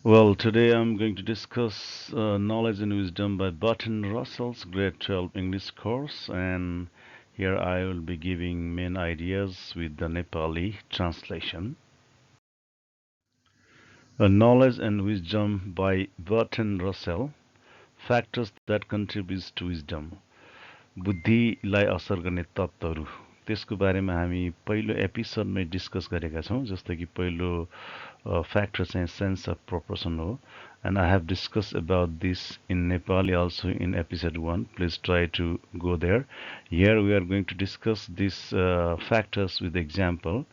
Well, today I'm going to discuss Knowledge and Wisdom by Bertrand Russell's Grade 12 English course, and here I will be giving main ideas with the Nepali translation. Knowledge and Wisdom by Bertrand Russell. Factors that contributes to wisdom. बुद्धिलाई असर गर्ने तत्त्वहरू त्यसको बारेमा हामी पहिलो एपिसोडमै discuss गरेका छौँ जस्तो कि पहिलो फ्याक्टर चाहिँ सेन्स अफ प्रोपोर्सन हो and I have discussed about this in Nepali also in episode 1. Please try to go there. Here we are going to discuss these factors with example.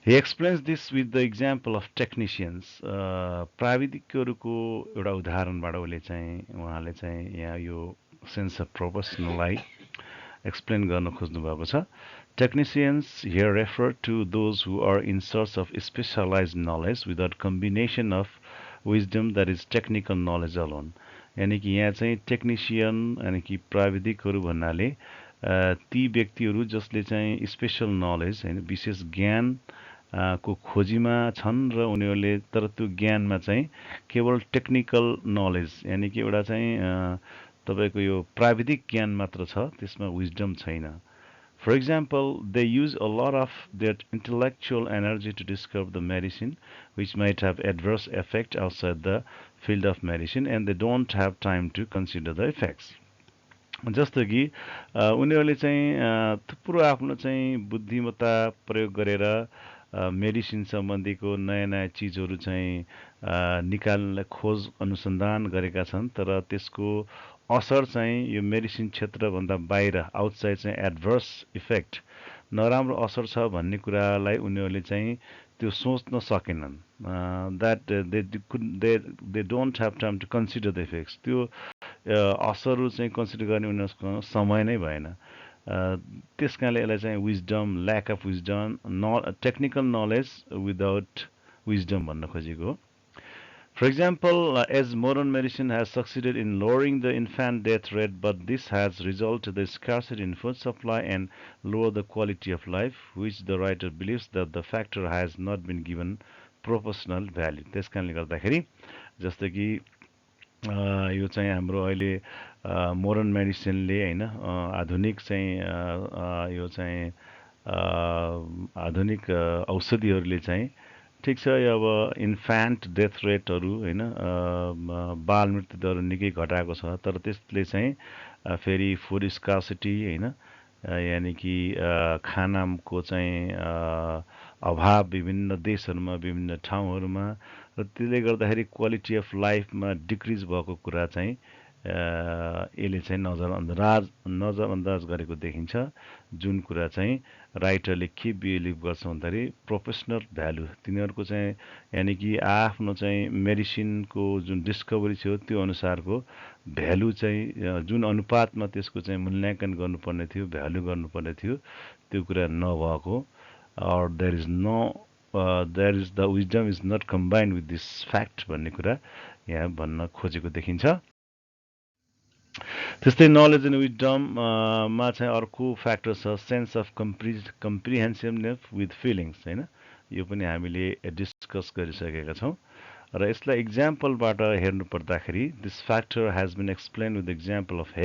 He explains this with the example of technicians. प्राविधिकहरूको एउटा उदाहरणबाट उहाँले चाहिँ यहाँ यो sense of प्रोपोर्सनलाई explain गर्न खोज्नु भएको छ. Technicians here refer to those who are in search of specialized knowledge without combination of wisdom, that is technical knowledge alone. यानी कि यहाँ चाहिँ टेक्निसियन यानी कि प्राविधिकहरू भन्नाले ती व्यक्तिहरू जसले चाहिँ स्पेसल नलेज हैन विशेष ज्ञान को खोजीमा छन् र उनीहरूले तर त्यो ज्ञानमा चाहिँ केवल टेक्निकल नलेज यानी कि एउटा चाहिँ तपाईको यो प्राविधिक ज्ञान मात्र छ त्यसमा विजडम छैन. For example, they use a lot of their intellectual energy to discover the medicine which might have adverse effect outside the field of medicine, and they don't have time to consider the effects. जस्तो कि उनीहरूले चाहिँ थुप्रो आफ्नो चाहिँ बुद्धिमत्ता प्रयोग गरेर मेडिसिन सम्बन्धीको नयाँ नयाँ चिजहरू चाहिँ निकाल्न खोज अनुसन्धान गरेका छन् तर त्यसको असर चाहिँ यो मेडिसिन क्षेत्रभन्दा बाहिर आउटसाइड चाहिँ एडभर्स इफेक्ट नराम्रो असर छ भन्ने कुरालाई उनीहरूले चाहिँ त्यो सोच्न सकेनन्. That they don't have time to consider the effects. त्यो असरहरू चाहिँ कन्सिडर गर्ने उनीहरूको समय नै भएन. त्यस कारणले यसलाई चाहिँ wisdom lack of wisdom technical knowledge without wisdom भन्न खोजेको. For example, as modern medicine has succeeded in lowering the infant death rate, but this has resulted in scarcity in food supply and lower the quality of life, which the writer believes that the factor has not been given proportional value. त्यस कारणले गर्दाखेरि जस्तो कि यो चाहिँ हाम्रो अहिले modern मेडिसिनले हैन आधुनिक चाहिँ यो चाहिँ आधुनिक औषधिहरूले चाहिँ ठिक छ यो अब इन्फ्यान्ट डेथ रेटहरू हैन बाल मृत्यु दर निकै घटाएको छ तर त्यसले चाहिँ फेरि फुड स्कार्सिटी हैन यानी कि खानाको चाहिँ अभाव विभिन्न देशहरूमा विभिन्न ठाउँहरूमा र त्यसले गर्दाखेरि क्वालिटी अफ लाइफमा डिक्रिज भएको कुरा चाहिँ यसले चाहिँ नजरअन्दाज गरेको देखिन्छ. जुन कुरा चाहिँ राइटरले के बिलिभ गर्छ भन्दाखेरि प्रोफेसनल भ्यालु तिनीहरूको चाहिँ यानी कि आफ्नो चाहिँ मेडिसिनको जुन डिस्कभरी थियो त्यो अनुसारको भ्यालु चाहिँ जुन अनुपातमा त्यसको चाहिँ मूल्याङ्कन गर्नुपर्ने थियो भ्यालु गर्नुपर्ने थियो त्यो कुरा नभएको or there is the wisdom is not combined with this fact भन्ने कुरा यहाँ भन्न खोजेको देखिन्छ. त्यस्तै नलेज एन्ड विजडममा चाहिँ अर्को फ्याक्टर छ सेन्स अफ कम्प्रिहेन्सिभनेस विथ फिलिङ्स हैन यो पनि हामीले डिस्कस गरिसकेका छौँ र यसलाई इक्जाम्पलबाट हेर्नु पर्दाखेरि this factor has been explained with example of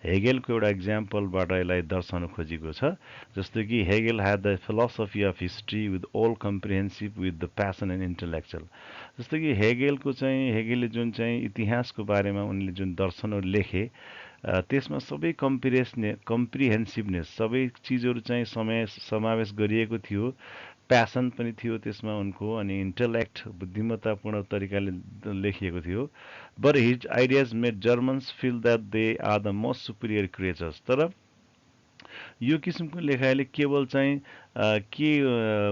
हेगेलको एउटा इक्जाम्पलबाट यसलाई दर्शाउन खोजेको छ. जस्तो कि Hegel had the philosophy of history with all comprehensive with the passion and intellectual. जस्तो कि हेगेलले जुन चाहिँ इतिहासको बारेमा उनले जुन दर्शनहरू लेखे त्यसमा सबै कम्प्रिहेन्सिभनेस सबै चिजहरू चाहिँ समावेश गरिएको थियो. प्यासन पनि थियो त्यसमा उनको अनि इन्टेलेक्ट बुद्धिमत्तापूर्ण तरिकाले लेखिएको थियो. But his ideas made Germans feel that they are the most superior creatures. तर यो किसिमको लेखाइले केवल चाहिँ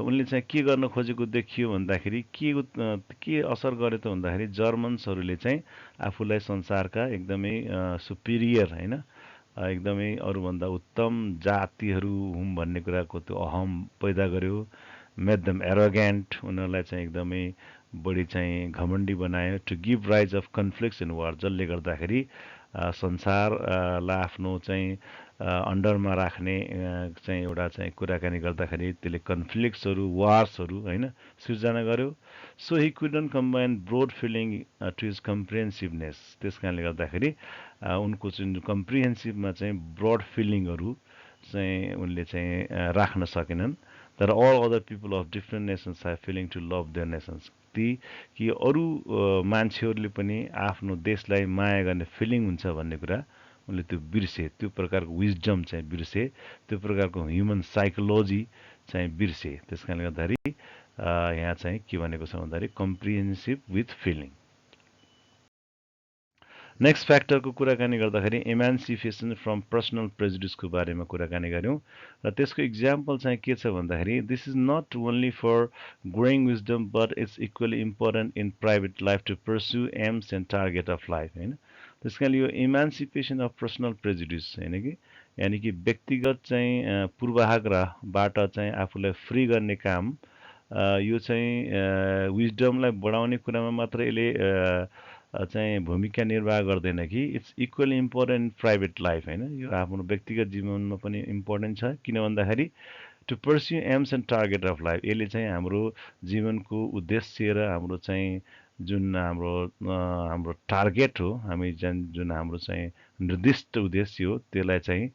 उनले चाहिँ के गर्न खोजेको देखियो भन्दाखेरि के असर गर्यो त भन्दाखेरि जर्मन्सहरूले चाहिँ आफूलाई संसारका एकदमै सुपिरियर हैन एकदमै अरूभन्दा उत्तम जातिहरू हुँ भन्ने कुराको त्यो अहम पैदा गर्यो. मेड देम एरोगेन्ट उनीहरूलाई चाहिँ एकदमै बढी चाहिँ घमण्डी बनायो. To give rise of conflicts in war जसले गर्दाखेरि संसारलाई आफ्नो चाहिँ अन्डरमा राख्ने चाहिँ एउटा चाहिँ कुराकानी गर्दाखेरि त्यसले कन्फ्लिक्ट्सहरू वार्सहरू होइन सिर्जना गर्यो so he couldn't combine broad feeling to his comprehensiveness त्यस कारणले गर्दाखेरि उनको जुन कम्प्रिहेन्सिभमा चाहिँ ब्रोड फिलिङहरू चाहिँ उनले चाहिँ राख्न सकेनन् तर all other people of different nations are feeling to love their nations ती कि अरू मान्छेहरूले पनि आफ्नो देशलाई माया गर्ने फिलिङ हुन्छ भन्ने कुरा उनले त्यो बिर्से त्यो प्रकारको विजडम चाहिँ बिर्से त्यो प्रकारको ह्युमन साइकोलोजी चाहिँ बिर्से त्यस कारणले गर्दाखेरि यहाँ चाहिँ के भनेको छ भन्दाखेरि कम्प्रिहेन्सिभ विथ फिलिङ नेक्स्ट फ्याक्टरको कुराकानी गर्दाखेरि इमान्सिपेसन फ्रम पर्सनल प्रेजुडिसको बारेमा कुराकानी गऱ्यौँ र त्यसको इक्जाम्पल चाहिँ के छ भन्दाखेरि this is not only for growing wisdom but it's equally important in private life to pursue aims and target of life होइन त्यस कारणले यो इमान्सिपेसन अफ पर्सनल प्रेजुडिस होइन कि यानि कि व्यक्तिगत चाहिँ पूर्वाग्रहबाट चाहिँ आफूलाई फ्री गर्ने काम यो चाहिँ विजडमलाई बढाउने कुरामा मात्र यसले चाहिँ भूमिका निर्वाह गर्दैन कि it's equally important private life होइन यो आफ्नो व्यक्तिगत जीवनमा पनि इम्पोर्टेन्ट छ किन भन्दाखेरि to pursue aims and target of life यसले चाहिँ हाम्रो जीवनको उद्देश्य र हाम्रो चाहिँ जुन हाम्रो टार्गेट हो हामी जुन हाम्रो चाहिँ निर्दिष्ट उद्देश्य हो त्यसलाई चाहिँ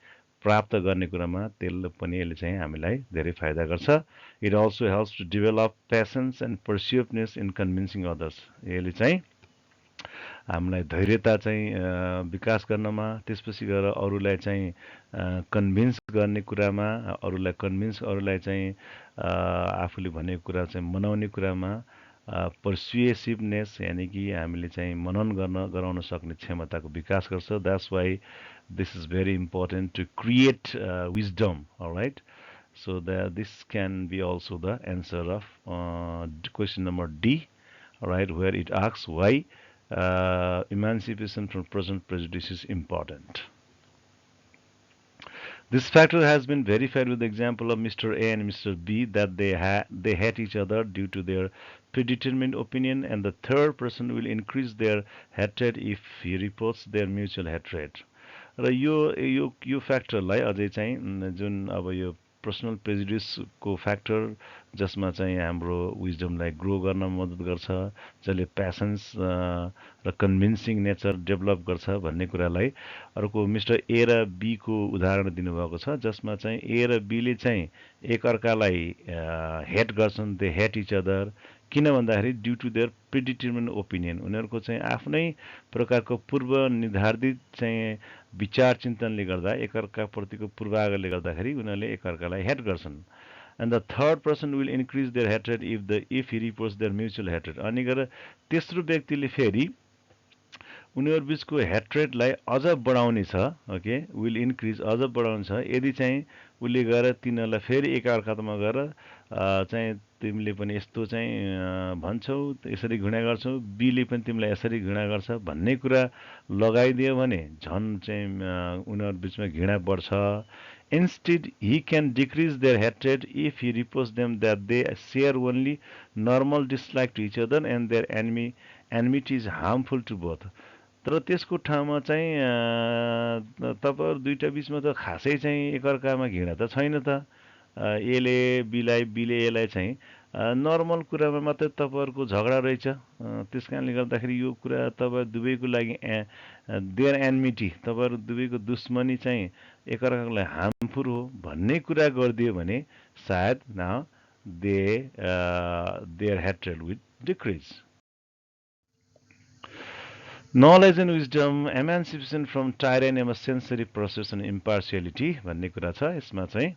प्राप्त गर्ने कुरामा त्यसले पनि यसले चाहिँ हामीलाई धेरै फाइदा गर्छ it also helps to develop patience and persuasiveness in convincing others यसले चाहिँ हामीलाई धैर्यता चाहिँ विकास गर्नमा त्यसपछि गएर अरूलाई चाहिँ कन्भिन्स गर्ने कुरामा अरूलाई चाहिँ आफूले भनेको कुरा चाहिँ मनाउने कुरामा पर्सुएसिभनेस यानि कि हामीले चाहिँ मनन गराउन सक्ने क्षमताको विकास गर्छ that's why this is very important to create wisdom right so this can be also the answer of question number D, right, where it asks why emancipation from present prejudice is important. This factor has been verified with the example of Mr. A and Mr. B that they hate each other due to their predetermined opinion, and the third person will increase their hatred if he reports their mutual hatred. र यो फ्याक्टरलाई अझै चाहिँ जुन अब यो personal प्रेजुडिसको factor जसमा चाहिँ हाम्रो विजडमलाई ग्रो गर्न मद्दत गर्छ जसले प्यासन्स र कन्भिन्सिङ नेचर डेभलप गर्छ भन्ने कुरालाई अर्को मिस्टर ए र बीको उदाहरण दिनुभएको छ जसमा चाहिँ ए र बीले चाहिँ एकअर्कालाई हेट गर्छन् दे हेट इच अदर किन भन्दाखेरि ड्यु टु देयर प्रिडिटर्मिन्ड ओपिनियन उनीहरूको चाहिँ आफ्नै प्रकारको पूर्व निर्धारित चाहिँ विचार चिन्तनले गर्दा एकअर्काप्रतिको पूर्वाग्रहले गर्दाखेरि उनीहरूले एकअर्कालाई हेट गर्छन् and the third person will increase their hatred if he reports their mutual hatred अनि गएर तेस्रो व्यक्तिले फेरि उनीहरू बिचको हेट्रेडलाई अझ बढाउने छ ओके विल इन्क्रिज अझ बढाउने छ यदि चाहिँ उसले गएर तिनीहरूलाई फेरि एकअर्कामा गएर चाहिँ तिमीले पनि यस्तो चाहिँ भन्छौ यसरी घृणा गर्छौ बीले पनि तिमीलाई यसरी घृणा गर्छ भन्ने कुरा लगाइदियो भने झन् चाहिँ उनीहरू बिचमा घृणा बढ्छ Instead, he can decrease their hatred if he reports them that they share only normal dislike to each other and their enmity is harmful to both. तर त्यसको ठाउँमा चाहिँ तपाईहरु दुईटा बीचमा त खासै चाहिँ एकअर्कामा घृणा त छैन त एले बीले एलाई चाहिँ नर्मल कुरामा मात्रै तपाईहरुको झगडा रहेछ त्यसकारणले गर्दाखेरि यो कुरा तपाईहरु दुवैको लागि देयर एनमिटी तपाईहरु दुवैको दुश्मनी चाहिँ एकअर्काको लागि हार्मफुल हो भन्ने कुरा गरिदियो भने सायद now there hatred will decrease Knowledge and wisdom, emancipation from tyranny of sensory process and impartiality भन्ने कुरा छ यसमा चाहिँ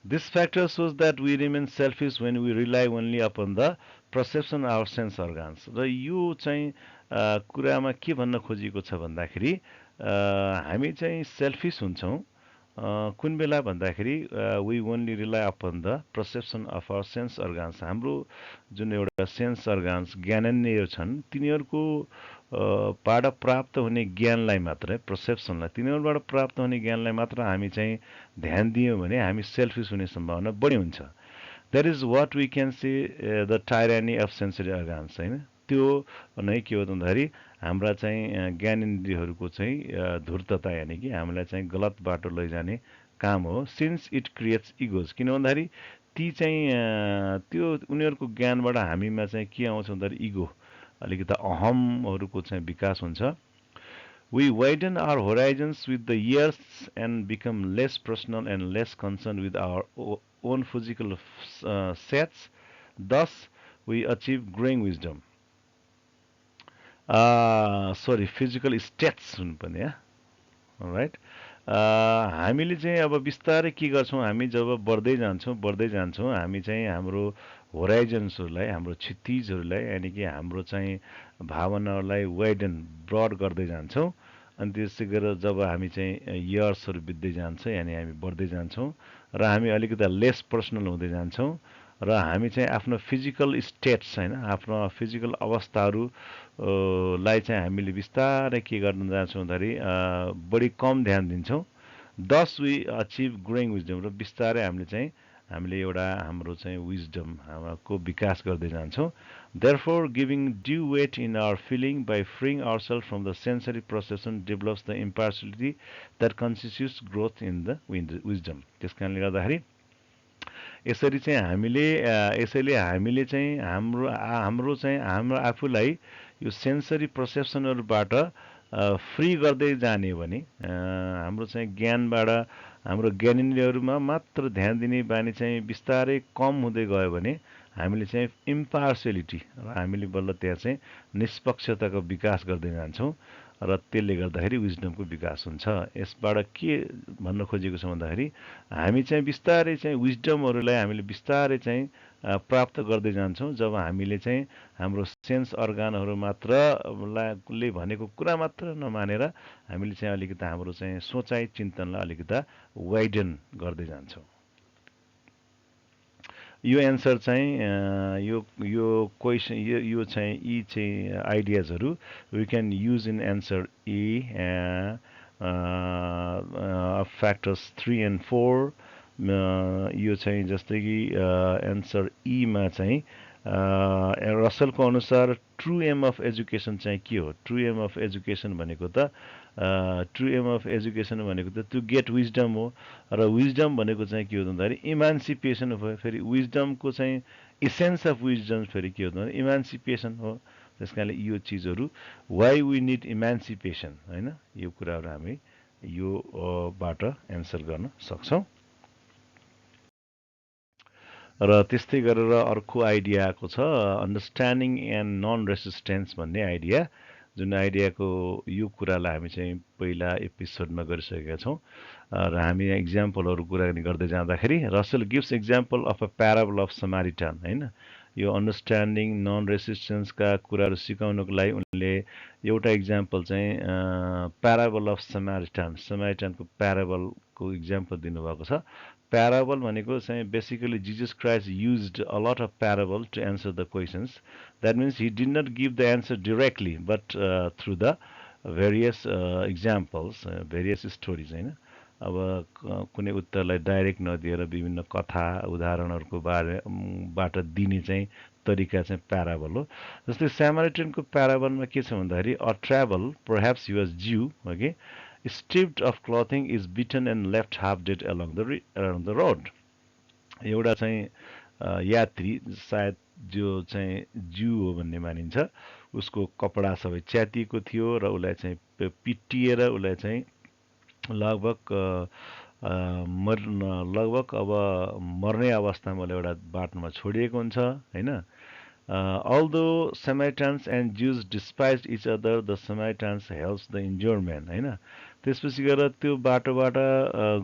This factor shows that we remain selfish when we rely only upon the perception of our sense organs. र यो चाहिँ कुरामा के भन्न खोजिएको छ भन्दाखेरि हामी चाहिँ सेल्फिस हुन्छौं कुन बेला भन्दाखेरि we only rely upon the perception of our sense organs. हाम्रो जुन एउटा सेन्स अर्गान्स ज्ञानेन्द्रिय छन् तिनीहरूको बाट प्राप्त हुने ज्ञानलाई मात्र पर्सेप्सनलाई तिनीहरूबाट प्राप्त हुने ज्ञानलाई मात्र हामी चाहिँ ध्यान दियौं भने हामी सेल्फिस हुने सम्भावना बढी हुन्छ That is what we can say the tyranny of sensory organs हैन त्यो नै के हो भन्दाखेरि हाम्रा चाहिँ ज्ञानेन्द्रियहरूको चाहिँ धूर्तता यानि कि हामीलाई चाहिँ गलत बाटो लैजाने काम हो सिन्स इट क्रिएट्स इगोज किन भन्दाखेरि ती चाहिँ त्यो उनीहरूको ज्ञानबाट हामीमा चाहिँ के आउँछ भन्दाखेरि इगो अलिकति अहमहरूको चाहिँ विकास हुन्छ We widen our horizons with the years and become less personal and less concerned with our own physical sets. Thus, we achieve growing wisdom. Sorry, physical states हुनुपर्ने या राइट हामीले चाहिँ अब बिस्तारै के गर्छौँ हामी जब बढ्दै जान्छौँ हामी चाहिँ हाम्रो होराइजन्सहरूलाई हाम्रो क्षितिजहरूलाई यानि कि हाम्रो चाहिँ भावनाहरूलाई वाइडन ब्रड गर्दै जान्छौँ अनि त्यसै गरेर जब हामी चाहिँ इयर्सहरू बित्दै जान्छ यानि हामी बढ्दै जान्छौँ र हामी अलिकति लेस पर्सनल हुँदै जान्छौँ र हामी चाहिँ आफ्नो फिजिकल स्टेट्स होइन आफ्नो फिजिकल अवस्थाहरू लाई चाहिँ हामीले बिस्तारै के गर्न जान्छौँ भन्दाखेरि बढी कम ध्यान दिन्छौँ दस वी अचिभ ग्रोइङ विजडम र बिस्तारै हामीले एउटा हाम्रो चाहिँ विजडम हाम्रो विकास गर्दै जान्छौँ therefore giving due weight in our feeling by freeing ourselves from the sensory procession develops the impartiality that constitutes growth in the wisdom त्यस कारणले गर्दाखेरि यसरी चाहिँ यसैले हामीले चाहिँ हाम्रो आफूलाई यो सेन्सरी पर्सेप्सनहरूबाट फ्री गर्दै जाने भने हाम्रो चाहिँ ज्ञानबाट हाम्रो ज्ञानेन्द्रियहरूमा मात्र ध्यान दिने बानी चाहिँ बिस्तारै कम हुँदै गयो भने हामीले चाहिँ इम्पार्सियलिटी र हामीले बल्ल त्यहाँ चाहिँ निष्पक्षताको विकास गर्दै जान्छौँ र त्यसले गर्दाखेरि विजडमको विकास हुन्छ यसबाट के भन्न खोजेको छ भन्दाखेरि हामी चाहिँ बिस्तारै चाहिँ विजडमहरूलाई हामीले बिस्तारै चाहिँ प्राप्त गर्दै जान्छौँ जब हामीले चाहिँ हाम्रो सेन्स अर्गानहरू मात्रले भनेको कुरा मात्र नमानेर हामीले चाहिँ अलिकति हाम्रो चाहिँ सोचाइ चिन्तनलाई अलिकति वाइडन गर्दै जान्छौँ यो एन्सर चाहिँ यो क्वेसन यो चाहिँ यी चाहिँ आइडियाजहरू we can use in answer E factors 3 and 4 यो चाहिँ जस्तै कि एन्सर ईमा चाहिँ रसलको अनुसार ट्रु एम अफ एजुकेसन चाहिँ के हो ट्रु एम अफ एजुकेसन भनेको त टु गेट विजडम हो र विजडम भनेको चाहिँ के हो भन्दाखेरि इमान्सिपेसन हो फेरि विजडमको चाहिँ इसेन्स अफ विजडम फेरि के हो भन्दाखेरि इमान्सिपेसन हो त्यस कारणले यो चिजहरू वाइ वी निड इमान्सिपेसन होइन यो कुराहरू हामी यो बाट एन्सर गर्न सक्छौँ र त्यस्तै गरेर अर्को आइडिया आएको छ अन्डरस्ट्यान्डिङ एन्ड नन रेसिस्टेन्स भन्ने आइडिया जुन आइडियाको यो कुरालाई हामी चाहिँ पहिला एपिसोडमा गरिसकेका छौँ र हामी इक्जाम्पलहरू कुराकानी गर्दै जाँदाखेरि Russell gives example of a parable of Samaritan होइन यो अन्डरस्ट्यान्डिङ नन रेसिस्टेन्सका कुराहरू सिकाउनको लागि उनले एउटा इक्जाम्पल चाहिँ प्याराबल अफ समारिटनको प्याराबलको इक्जाम्पल दिनुभएको छ Parable भनेको चाहिँ basically Jesus Christ used a lot of parable to answer the questions. That means he did not give the answer directly, but through the various examples, various stories. होइन अब कुनै उत्तरलाई direct नदिएर विभिन्न कथा उदाहरणहरूको बाट दिने चाहिँ तरिका चाहिँ प्याराबल हो जस्तै स्यामारिटनको प्याराबलमा के छ भन्दाखेरि a travel perhaps he was Jew okay stripped of clothing is beaten and left half dead along the road एउटा चाहिँ यात्री सायद जो चाहिँ ज्यू हो भन्ने मानिन्छ उसको कपडा सबै च्यातिएको थियो र उसलाई चाहिँ पिटिएर उसलाई चाहिँ लगभग अब मर्ने अवस्थामा एउटा बाटोमा छोडिएको हुन्छ हैन although Samaritans and Jews despised each other the Samaritans helps the injured man हैन त्यसपछि गएर त्यो बाटोबाट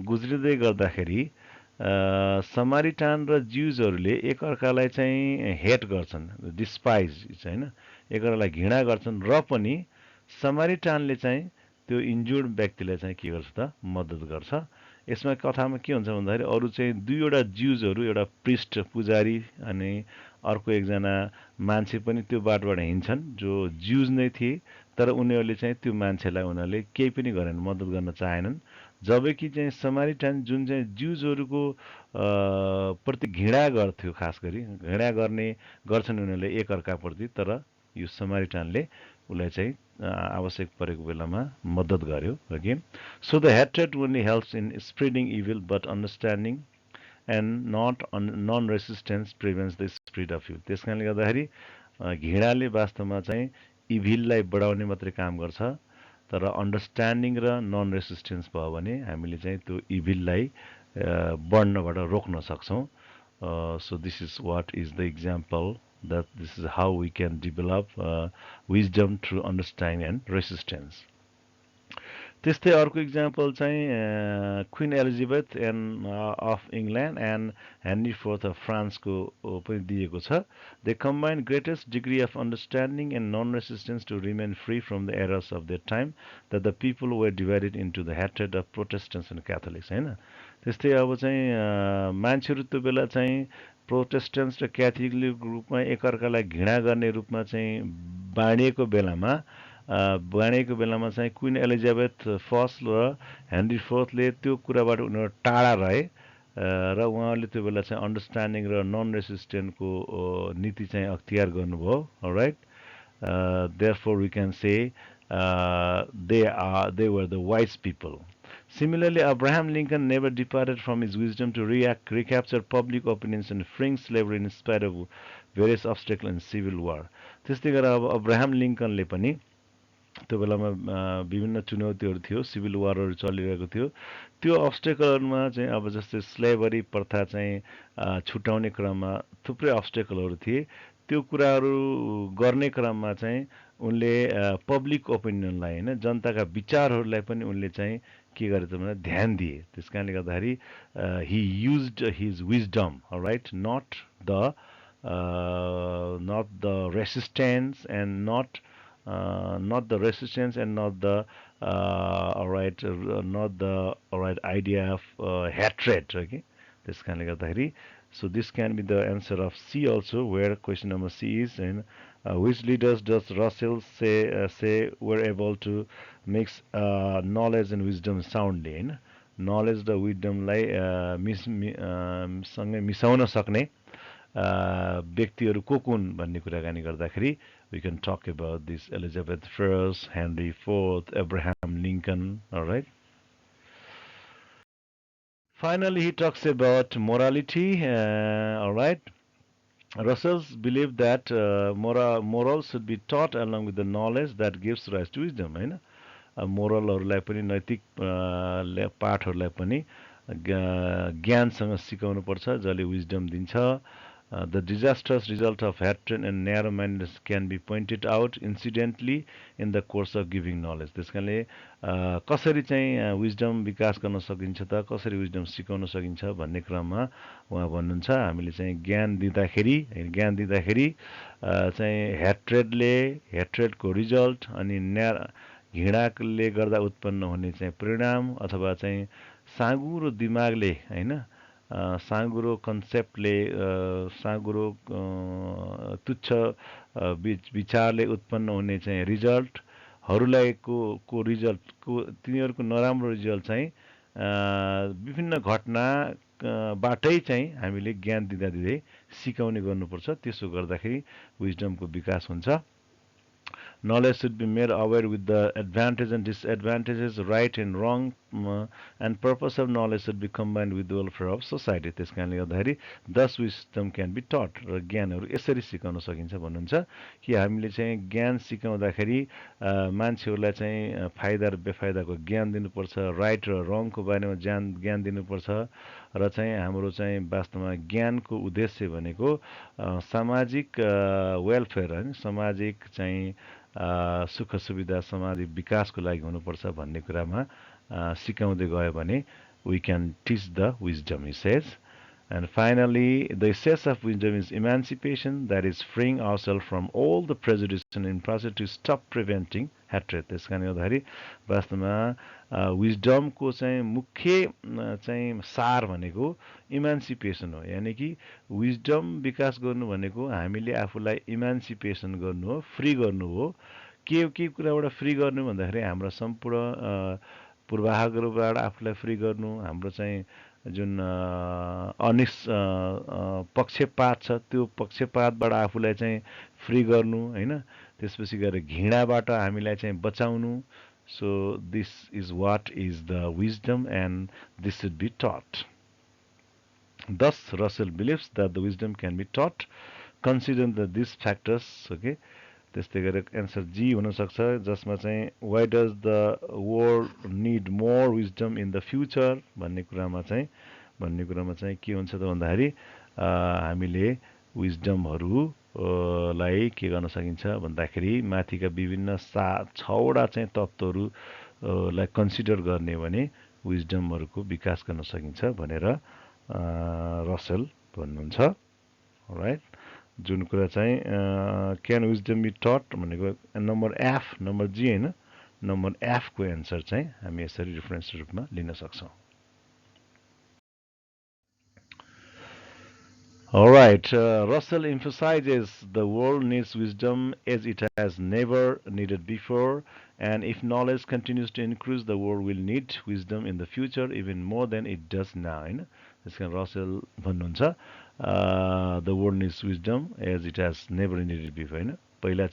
गुज्रिँदै गर्दाखेरि समारिटान र ज्युजहरूले एकअर्कालाई चाहिँ हेट गर्छन् डिस्पाइज हैन एकअर्कालाई घृणा गर्छन् र पनि समारिटानले चाहिँ त्यो इन्जुर्ड व्यक्तिलाई चाहिँ के गर्छ त मद्दत गर्छ यसमा कथामा के हुन्छ भन्दाखेरि अरु चाहिँ दुईवटा ज्युजहरू एउटा प्रिस्ट पुजारी अनि अर्को एकजना मान्छे पनि त्यो बाटोबाट हिँड्छन् जो ज्युज नै थिए तर उनीहरूले चाहिँ त्यो मान्छेलाई उनीहरूले केही पनि गरेन मद्दत गर्न चाहेनन् जबकि चाहिँ समारिटान जुन चाहिँ ज्युजहरूको प्रति घृणा गर्थ्यो खास गरी घृणा गर्छन् उनीहरूले एकअर्काप्रति तर यो समारिटानले उसलाई चाहिँ आवश्यक परेको बेलामा मद्दत गर्यो okay so the hatred only helps in spreading evil but understanding and not non resistance prevents the spread of evil त्यस कारणले गर्दाखेरि घृणाले वास्तवमा चाहिँ इभिललाई बढाउने मात्रै काम गर्छ तर अन्डरस्ट्यान्डिङ र नन रेसिस्टेन्स भयो भने हामीले चाहिँ त्यो इभिललाई बढ्नबाट रोक्न सक्छौँ so this is what is the example that this is how we can develop wisdom through understanding and resistance. त्यस्तै अर्को इक्जाम्पल चाहिँ Queen Elizabeth and of England and Henry fourth of फ्रान्सको पनि दिएको छ they combine greatest degree of understanding and non resistance to remain free from the errors of their time that the people were divided into the hatred of Protestants and Catholics होइन त्यस्तै अब चाहिँ मान्छेहरू त्यो बेला चाहिँ प्रोटेस्टेन्ट्स र क्याथोलिक रूपमा एकअर्कालाई घृणा गर्ने रूपमा चाहिँ बाँडिएको बेलामा चाहिँ क्वीन एलिजाबेथ फर्स्ट र हेनरी फोर्थले त्यो कुराबाट उनीहरू टाढा रहे र उहाँहरूले त्यो बेला चाहिँ अन्डरस्ट्यान्डिङ र नन रेसिस्टेन्टको नीति चाहिँ अख्तियार गर्नुभयो right therefore we can say they were the wise people. Similarly, Abraham Lincoln never departed from his wisdom to recapture public opinions and freeing slavery in spite of various obstacles in civil war. त्यस्तै गरेर अब Abraham लिङ्कनले पनि त्यो बेलामा विभिन्न चुनौतीहरू थियो civil वारहरू चलिरहेको थियो त्यो अब्स्टेकलहरूमा चाहिँ अब जस्तै स्लेभरी प्रथा चाहिँ छुटाउने क्रममा थुप्रै अब्स्टेकलहरू थिए त्यो कुराहरू गर्ने क्रममा चाहिँ उनले पब्लिक ओपिनियनलाई होइन जनताका विचारहरूलाई पनि उनले चाहिँ के गरे त भने ध्यान दिए त्यस कारणले गर्दाखेरि he used his wisdom right not the resistance and not the resistance and not the idea of hatred okay this kind of thing so this can be the answer of C also where question number C is and which leaders does Russell say were able to mix knowledge and wisdom soundly in knowledge the wisdom लाई सँगै मिसाउन सक्ने व्यक्तिहरू को कुन भन्ने कुराकानी गर्दाखेरि we can talk about this Elizabeth I, Henry IV, Abraham Lincoln, all right. Finally, he talks about morality, all right. Russell believed that morals should be taught along with the knowledge that gives rise to wisdom, होइन मोरलहरूलाई पनि नैतिक पाठहरूलाई पनि ज्ञानसँग सिकाउनुपर्छ जसले wisdom दिन्छ The disastrous result of hatred and narrow-mindedness can be pointed out incidentally in the course of giving knowledge. त्यस कारणले कसरी चाहिँ विजडम विकास गर्न सकिन्छ त कसरी विजडम सिकाउन सकिन्छ भन्ने क्रममा उहाँ भन्नुहुन्छ हामीले चाहिँ ज्ञान दिँदाखेरि चाहिँ हेट्रेडको रिजल्ट अनि घृणाले गर्दा उत्पन्न हुने चाहिँ परिणाम अथवा चाहिँ साँगुरो दिमागले हैन साँगुरो कन्सेप्टले साँगुरो तुच्छ विचारले उत्पन्न हुने चाहिँ रिजल्टहरूलाई को रिजल्टको तिनीहरूको नराम्रो रिजल्ट चाहिँ विभिन्न घटनाबाटै चाहिँ हामीले ज्ञान दिँदै सिकाउने गर्नुपर्छ त्यसो गर्दाखेरि विजडमको विकास हुन्छ Knowledge should be made aware with the advantages and disadvantages, right and wrong, and purpose of knowledge should be combined with the welfare of society. त्यस कारणले गर्दाखेरि thus wisdom can be taught र ज्ञानहरू यसरी सिकाउन सकिन्छ भन्नुहुन्छ कि हामीले चाहिँ ज्ञान सिकाउँदाखेरि मान्छेहरूलाई चाहिँ फाइदा र बेफाइदाको ज्ञान दिनुपर्छ राइट र रङको बारेमा ज्ञान दिनुपर्छ र चाहिँ हाम्रो चाहिँ वास्तवमा ज्ञानको उद्देश्य भनेको सामाजिक वेलफेयर हैन सामाजिक चाहिँ सुख सुविधा सामाजिक विकासको लागि हुनुपर्छ भन्ने कुरामा सिकाउँदै गयो भने we can teach the wisdom, he says. And finally, the essence of wisdom is emancipation, that is freeing ourselves from all the prejudice and in process to stop preventing hatred. त्यस कारणले गर्दाखेरि वास्तवमा विजडमको चाहिँ मुख्य चाहिँ सार भनेको इमान्सिपेसन हो यानी कि विजडम विकास गर्नु भनेको हामीले आफूलाई इमान्सिपेसन गर्नु हो फ्री गर्नु हो के कुराबाट फ्री गर्नु भन्दाखेरि हाम्रो सम्पूर्ण पूर्वाग्रहबाट आफूलाई फ्री गर्नु हाम्रो चाहिँ जुन पक्षपात छ त्यो पक्षपातबाट आफूलाई चाहिँ फ्री गर्नु होइन, त्यसपछि गएर घृणाबाट हामीलाई चाहिँ बचाउनु. So this is what is the wisdom and this should be taught. Thus, Russell believes that the wisdom can be taught considering these factors. Okay, त्यस्तै गरेर एन्सर जी हुनसक्छ, जसमा चाहिँ why does the world need more wisdom in the future भन्ने कुरामा चाहिँ के हुन्छ त भन्दाखेरि हामीले विजडमहरू लाई के गर्न सकिन्छ भन्दाखेरि माथिका विभिन्न 6वटा चाहिँ तत्त्वहरू लाई कन्सिडर गर्ने भने विजडमहरूको विकास गर्न सकिन्छ भनेर रसेल भन्नुहुन्छ. राइट, जुन कुरा चाहिँ क्यान विजडम बी टट भनेको नम्बर एफ, नम्बर जी होइन, नम्बर एफको एन्सर चाहिँ हामी यसरी रिफरेन्स रूपमा लिन सक्छौँ. Alright, Russell emphasizes the world needs wisdom as it has never needed before, and if knowledge continues to increase, the world will need wisdom in the future even more than it does now. होइन, त्यस कारण Russell भन्नुहुन्छ the world needs wisdom as it has never needed before. होइन, पहिला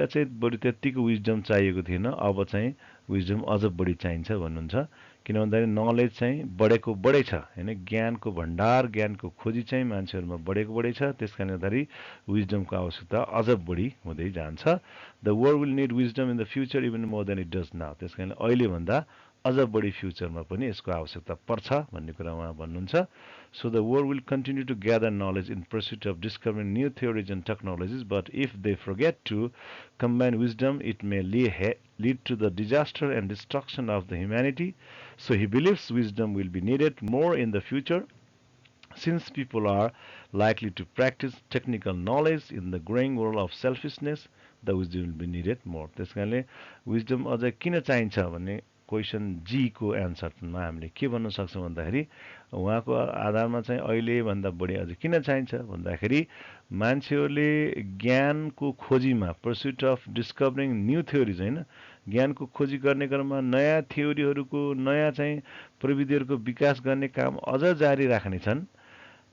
चाहिँ बढी त्यत्तिको wisdom चाहिएको थिएन, अब चाहिँ विजडम अझ बढी चाहिन्छ भन्नुहुन्छ. किन भन्दाखेरि नलेज चाहिँ बढेको बढै छ होइन, ज्ञानको भण्डार, ज्ञानको खोजी चाहिँ मान्छेहरूमा बढेको बढै छ. त्यस कारणले गर्दाखेरि विजडमको आवश्यकता अझ बढी हुँदै जान्छ. The world will need wisdom in the future even more than it does now. त्यस कारणले अहिलेभन्दा अझ बढी फ्युचरमा पनि यसको आवश्यकता पर्छ भन्ने कुरा उहाँ भन्नुहुन्छ. So the world will continue to gather knowledge in pursuit of discovering new theories and technologies, but if they forget to combine wisdom, it may lead to the disaster and destruction of the humanity. So he believes wisdom will be needed more in the future, since people are likely to practice technical knowledge in the growing world of selfishness. The wisdom will be needed more. त्यस कारणले wisdom अझ किन चाहिन्छ भन्ने question जी को एन्सरमा हामीले के भन्न सक्छौँ भन्दाखेरि उहाँको आधारमा चाहिँ अहिलेभन्दा बढी अझ किन चाहिन्छ भन्दाखेरि मान्छेहरूले ज्ञानको खोजीमा pursuit of discovering new theories होइन, ज्ञानको खोजी गर्ने क्रममा नयाँ थ्योरीहरूको, नयाँ चाहिँ प्रविधिहरूको विकास गर्ने काम अझ जारी राख्ने छन्.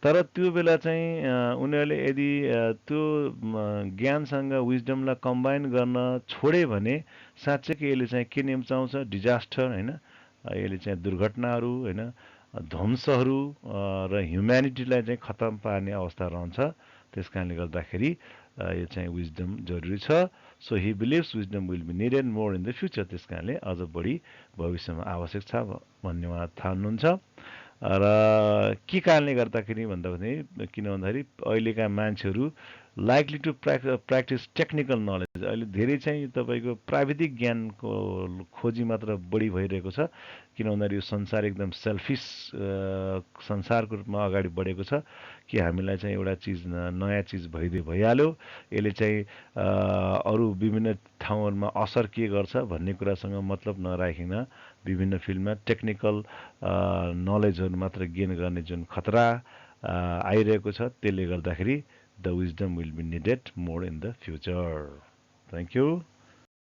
तर त्यो बेला चाहिँ उनीहरूले यदि त्यो ज्ञानसँग विजडमलाई कम्बाइन गर्न छोडे भने साँच्चैकै यसले चाहिँ के निम्चाउँछ, डिजास्टर होइन, यसले चाहिँ दुर्घटनाहरू होइन, ध्वंसहरू र ह्युम्यानिटीलाई चाहिँ खतम पार्ने अवस्था रहन्छ. त्यस कारणले गर्दाखेरि यो चाहिँ विजडम जरुरी छ. So he believes wisdom will be needed more in the future. त्यस कारणले अझ बढी भविष्यमा आवश्यक छ भन्ने उहाँ ठान्नुहुन्छ. र के कारणले गर्दाखेरि भन्दाखेरि किन भन्दाखेरि अहिलेका मान्छेहरू likely to practice technical knowledge. अहिले धेरै चाहिँ तपाईँको प्राविधिक ज्ञानको खोजी मात्र बढी भइरहेको छ. किन भन्दाखेरि यो संसार एकदम सेल्फिस संसारको रूपमा अगाडि बढेको छ कि हामीलाई चाहिँ एउटा चिज नयाँ चिज भइहाल्यो, यसले चाहिँ अरू विभिन्न ठाउँहरूमा असर के गर्छ भन्ने कुरासँग मतलब नराखिकन विभिन्न फिल्डमा टेक्निकल नलेजहरू मात्र गेन गर्ने जुन खतरा आइरहेको छ, त्यसले गर्दाखेरि the wisdom will be needed more in the future. Thank you.